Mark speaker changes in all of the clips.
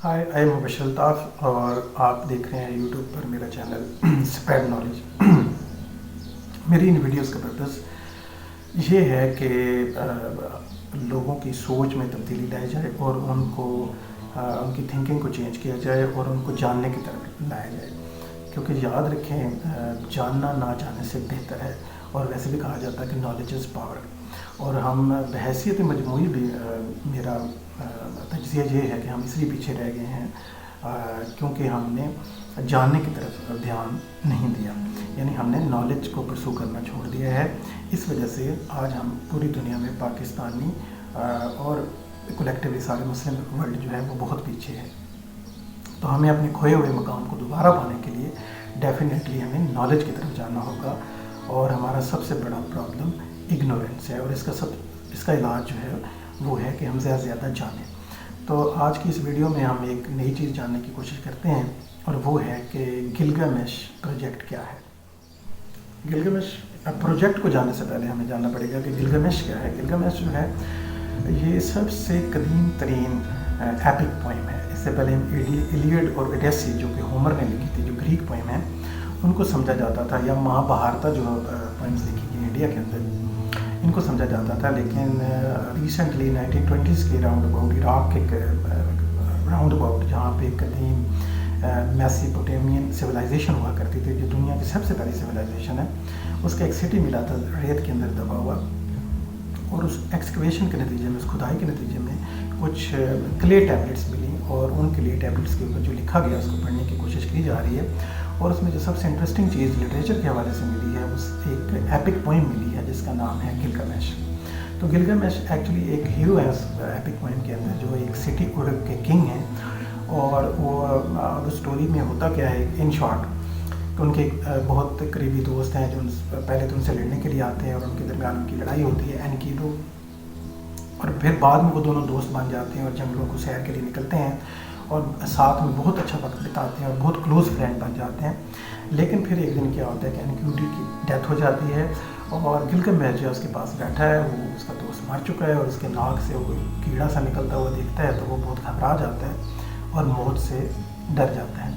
Speaker 1: High I am مبشر الطاف اور آپ دیکھ رہے ہیں یوٹیوب پر میرا چینل اسپریڈ نالج. میری ان ویڈیوز کا پرپس یہ ہے کہ لوگوں کی سوچ میں تبدیلی لائی جائے اور ان کی تھنکنگ کو چینج کیا جائے اور ان کو جاننے کی طرف لایا جائے. کیونکہ یاد رکھیں جاننا نہ جانے سے بہتر ہے، اور ویسے بھی کہا جاتا ہے کہ نالج از پاور. اور ہم بحیثیت مجموعی بھی میرا تجزیہ یہ ہے کہ ہم اس لیے پیچھے رہ گئے ہیں کیونکہ ہم نے جاننے کی طرف دھیان نہیں دیا، یعنی ہم نے نالج کو پرسو کرنا چھوڑ دیا ہے. اس وجہ سے آج ہم پوری دنیا میں پاکستانی اور کولیکٹیولی سارے مسلم ورلڈ جو ہے وہ بہت پیچھے ہے. تو ہمیں اپنے کھوئے ہوئے مقام کو دوبارہ پانے کے لیے ڈیفینیٹلی ہمیں نالج کی طرف جانا ہوگا. اور ہمارا سب سے بڑا پرابلم اگنورینس ہے، اور اس کا علاج جو ہے وہ ہے کہ ہم زیادہ سے زیادہ جانیں. تو آج کی اس ویڈیو میں ہم ایک نئی چیز جاننے کی کوشش کرتے ہیں، اور وہ ہے کہ گلگامش پروجیکٹ کیا ہے. گلگامش پروجیکٹ کو جاننے سے پہلے ہمیں جاننا پڑے گا کہ گلگامش کیا ہے. گلگامش جو ہے یہ سب سے قدیم ترین ایپک پوئم ہے. اس سے پہلے ایلیڈ اور اڈیسی جو کہ ہومر نے لکھی تھی، جو گریک پوئم ہیں، ان کو سمجھا جاتا تھا، یا مہا بھارتا جو پوئمس لکھی گئی انڈیا کے اندر، ان کو سمجھا جاتا تھا. لیکن ریسنٹلی 1920s کے راؤنڈ اباؤٹ عراق کے راؤنڈ اباؤٹ جہاں پہ قدیم میسیپوٹیمین سویلائزیشن ہوا کرتی تھی، جو دنیا کی سب سے پہلی سویلائزیشن ہے، اس کا ایک سٹی ملا تھا ریت کے اندر دبا ہوا. اور اس ایکسکیویشن کے نتیجے میں، اس کھدائی کے نتیجے میں کچھ کلے ٹیبلٹس ملی، اور ان کلے ٹیبلٹس کے اوپر جو لکھا گیا اس کو پڑھنے کی کوشش کی جا رہی ہے. اور اس میں جو سب سے انٹرسٹنگ چیز لٹریچر کے حوالے سے ملی ہے، اس ایک ایپک پوئم ملی ہے جس کا نام ہے گلگامش. تو گلگامش ایکچولی ایک ہیرو ہے اس ایپک پوئم کے اندر، جو ایک سٹی اڑک کے کنگ ہیں. اور وہ اسٹوری میں ہوتا کیا ہے ان شارٹ کہ ان کے بہت قریبی دوست ہیں جو پہلے تو ان سے لڑنے کے لیے آتے ہیں، اور ان کے درمیان ان کی لڑائی ہوتی ہے اینکیڈو. اور پھر بعد میں وہ دونوں دوست بن جاتے ہیں اور جنگلوں کو سیر کے لیے نکلتے ہیں، اور ساتھ میں بہت اچھا وقت بتاتے ہیں اور بہت کلوز فرینڈ بن جاتے ہیں. لیکن پھر ایک دن کیا ہوتا ہے کہ اینکیڈو کی ڈیتھ ہو جاتی ہے، اور گلگامش جو اس کے پاس بیٹھا ہے، وہ اس کا دوست مر چکا ہے، اور اس کے ناک سے وہ کیڑا سا نکلتا ہوا دیکھتا ہے تو وہ بہت گھبرا جاتا ہے اور موت سے ڈر جاتا ہے.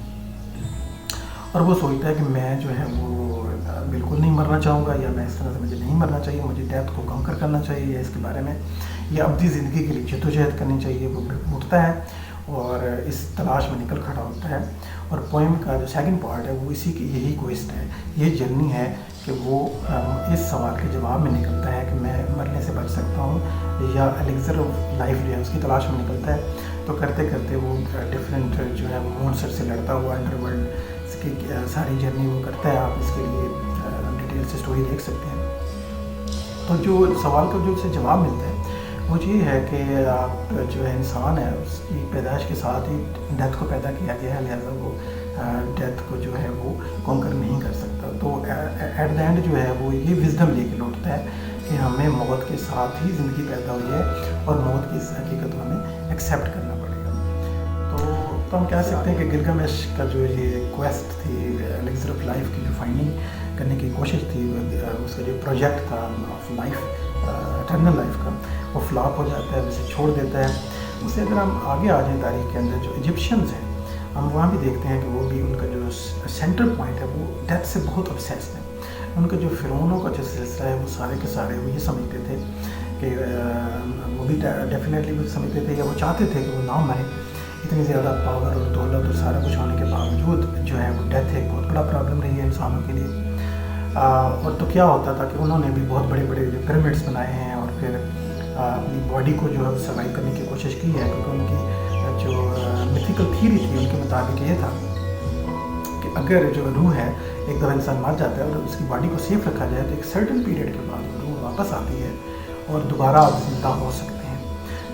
Speaker 1: اور وہ سوچتا ہے کہ میں جو ہے وہ بالکل نہیں مرنا چاہوں گا، یا میں اس طرح سے مجھے نہیں مرنا چاہیے، مجھے ڈیتھ کو کنکر کرنا چاہیے، یا اس کے بارے میں یا ابدی زندگی کے لیے جدوجہد کرنی چاہیے. وہ اٹھتا ہے اور اس تلاش میں نکل کھڑا ہوتا ہے. اور پوئم کا جو سیکنڈ پارٹ ہے وہ اسی کی یہی کوسٹ ہے، یہ جرنی ہے کہ وہ اس سوال کے جواب میں نکلتا ہے کہ میں مرنے سے بچ سکتا ہوں یا الیگزر آف لائف جو ہے اس کی تلاش میں نکلتا ہے. تو کرتے کرتے وہ ڈفرینٹ جو ہے مونسٹر سے لڑتا ہوا انڈر ورلڈ اس کی ساری جرنی وہ کرتا ہے. آپ اس کے لیے ڈیٹیل سے اسٹوری دیکھ سکتے ہیں. تو جو سوال کا جو اسے جواب ملتا ہے وہ یہ ہے کہ آپ جو ہے انسان ہے، اس کی پیدائش کے ساتھ ہی ڈیتھ کو پیدا کیا گیا ہے، لہٰذا وہ ڈیتھ کو جو ہے وہ کانکر نہیں کر سکتا. تو ایٹ دا اینڈ جو ہے وہ یہ وزڈم لے کے لوٹتا ہے کہ ہمیں موت کے ساتھ ہی زندگی پیدا ہوئی ہے، اور موت کی اس حقیقت کو ہمیں ایکسیپٹ کرنا پڑے گا. تو ہم کہہ سکتے ہیں کہ گلگامش کا جو یہ کویسٹ تھی، الیگزر آف لائف کی جو فائنڈنگ کرنے کی کوشش تھی، اس کا جو پروجیکٹ تھا آف لائف، اٹرنل لائف کا، وہ فلاپ ہو جاتا ہے، اسے چھوڑ دیتا ہے. اس سے اگر ہم آگے آ جائیں تاریخ کے اندر، جو ایجپشنز ہیں، ہم وہاں بھی دیکھتے ہیں کہ وہ بھی ان کا جو سینٹر پوائنٹ ہے وہ ڈیتھ سے بہت obsessed ہیں. ان کا جو فرعونوں کا جو سلسلہ ہے وہ سارے کے سارے وہ یہ سمجھتے تھے کہ وہ بھی ڈیفینیٹلی وہ سمجھتے تھے یا وہ چاہتے تھے کہ وہ نہ مرے. اتنی زیادہ پاور اور دولت اور سارا کچھ ہونے کے باوجود جو ہے وہ ڈیتھ ایک بہت بڑا پرابلم رہی ہے انسانوں کے لیے. اور تو کیا ہوتا تھا کہ انہوں نے بھی بہت بڑے بڑے جو پیرامڈس بنائے ہیں، اور پھر اپنی باڈی کو جو ہے سروائیو کرنے کی کوشش کی ہے. کیونکہ ان کی جو میتھیکل تھیوری تھی ان کے مطابق یہ تھا کہ اگر جو روح ہے ایک دفعہ انسان مر جاتا ہے اور اس کی باڈی کو سیف رکھا جائے تو ایک سرٹن پیریڈ کے بعد وہ روح واپس آتی ہے اور دوبارہ آپ زندہ ہو سکتے ہیں.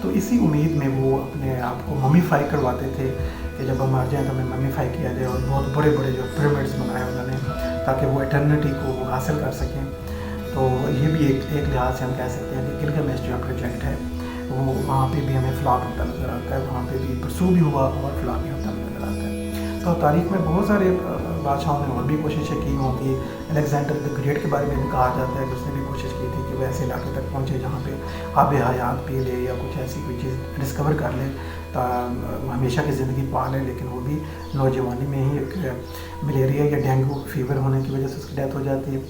Speaker 1: تو اسی امید میں وہ اپنے آپ کو ممیفائی کرواتے تھے کہ جب ہم مر جائیں تو ہمیں ممیفائی کیا جائے، اور بہت بڑے بڑے جو پیرامڈس بنائے انہوں نے تاکہ وہ ایٹرنیٹی کو حاصل کر سکیں. تو یہ بھی ایک لحاظ سے ہم کہہ سکتے ہیں کہ گلگامش جو پروجیکٹ ہے وہ وہاں پہ بھی ہمیں فلاپ ہوتا نظر آتا ہے، وہاں پہ بھی پرسو بھی ہوا اور فلاپ بھی ہوتا نظر آتا ہے. تو تاریخ میں بہت سارے بادشاہوں نے اور بھی کوششیں کی ہوں گی. الیگزینڈر دی گریٹ کے بارے میں بھی کہا جاتا ہے کہ اس نے بھی کوشش کی تھی کہ وہ ایسے علاقے تک پہنچے جہاں پہ آب حیات پی لے یا کچھ ایسی کوئی چیز ڈسکور کر لے ہمیشہ کی زندگی پا لے, لیکن وہ بھی نوجوانی میں ہی ایک ملیریا یا ڈینگو فیور ہونے کی وجہ سے اس کی ڈیتھ ہو جاتی ہے.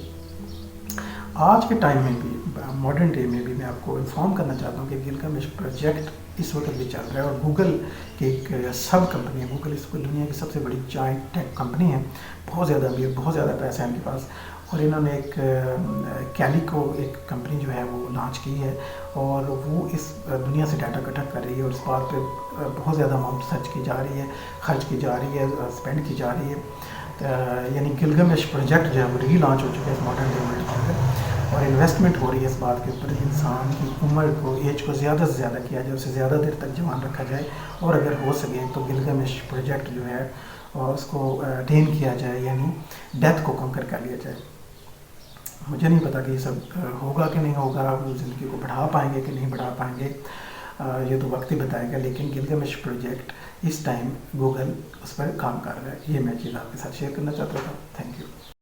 Speaker 1: آج کے ٹائم میں بھی ماڈرن ڈے میں بھی میں آپ کو انفارم کرنا چاہتا ہوں کہ گلگامش پروجیکٹ اس وقت بھی چل رہا ہے, اور گوگل کی ایک سب کمپنی ہے. گوگل اس کو دنیا کی سب سے بڑی جائنٹ ٹیک کمپنی ہے, بہت زیادہ امیر, بہت زیادہ پیسہ ہے ان کے پاس, اور انہوں نے ایک کیلیکو ایک کمپنی جو ہے وہ لانچ کی ہے, اور وہ اس دنیا سے ڈاٹا اکٹھا کر رہی ہے, اور اس بات پہ بہت زیادہ اماؤنٹ خرچ کی جا رہی ہے, اسپینڈ کی جا رہی ہے. یعنی گلگامش پروجیکٹ جو ہے وہ ری لانچ ہو چکا ہے اس ماڈرن ڈے ورلڈ میں, اور انویسٹمنٹ ہو رہی ہے اس بات کے اوپر انسان کی عمر کو, ایج کو زیادہ سے زیادہ کیا جائے, اسے زیادہ دیر تک جوان رکھا جائے, اور اگر ہو سکے تو گلگامش پروجیکٹ جو ہے اس کو ٹین کیا جائے, یعنی ڈیتھ کو کنکر کر لیا جائے. مجھے نہیں پتا کہ یہ سب ہوگا کہ نہیں ہوگا, زندگی کو بڑھا پائیں گے کہ نہیں بڑھا پائیں گے, یہ تو وقت ہی بتائے گا. لیکن گلگامش پروجیکٹ اس ٹائم گوگل اس پر کام کر رہا ہے. یہ میں چیز آپ کے ساتھ شیئر کرنا چاہتا تھا. Thank you.